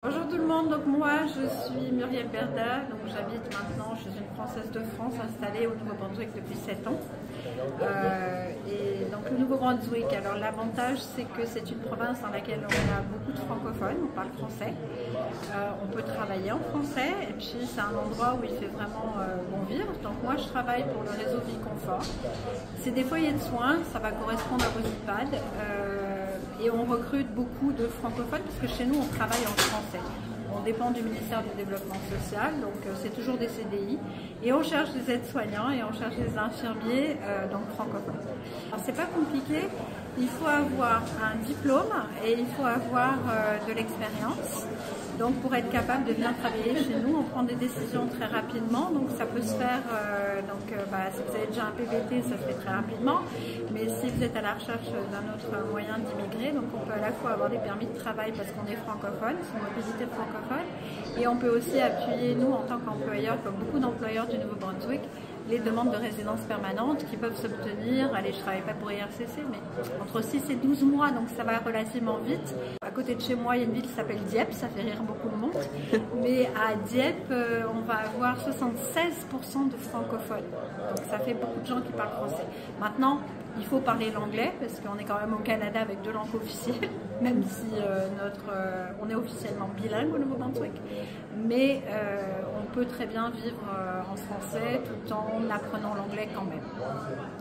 Bonjour tout le monde, donc moi je suis Muriel Berda, donc j'habite maintenant, je suis une Française de France installée au Nouveau-Brunswick depuis 7 ans. Et donc le Nouveau-Brunswick, alors l'avantage c'est que c'est une province dans laquelle on a beaucoup de francophones, on parle français, on peut travailler en français et puis c'est un endroit où il fait vraiment bon vivre. Donc moi je travaille pour le réseau Vie Confort. C'est des foyers de soins, ça va correspondre à vos EHPAD. Et on recrute beaucoup de francophones parce que chez nous on travaille en français. On dépend du ministère du Développement Social, donc c'est toujours des CDI. Et on cherche des aides-soignants et on cherche des infirmiers donc francophones. Alors c'est pas compliqué, il faut avoir un diplôme et il faut avoir de l'expérience. Donc pour être capable de venir travailler chez nous, on prend des décisions très rapidement. Donc ça peut se faire, si vous avez déjà un PVT, ça se fait très rapidement. Mais si vous êtes à la recherche d'un autre moyen d'immigrer, donc on peut à la fois avoir des permis de travail parce qu'on est francophone, c'est une mobilité francophone. Et on peut aussi appuyer, nous en tant qu'employeurs, comme beaucoup d'employeurs du Nouveau-Brunswick, les demandes de résidence permanente qui peuvent s'obtenir, allez je ne travaille pas pour IRCC, mais entre 6 et 12 mois, donc ça va relativement vite. À côté de chez moi, il y a une ville qui s'appelle Dieppe, ça fait rire beaucoup de monde, mais à Dieppe, on va avoir 76% de francophones, donc ça fait beaucoup de gens qui parlent français. Maintenant, il faut parler l'anglais parce qu'on est quand même au Canada avec 2 langues officielles, même si on est officiellement bilingue au Nouveau-Brunswick, mais on peut très bien vivre en français tout en apprenant l'anglais quand même.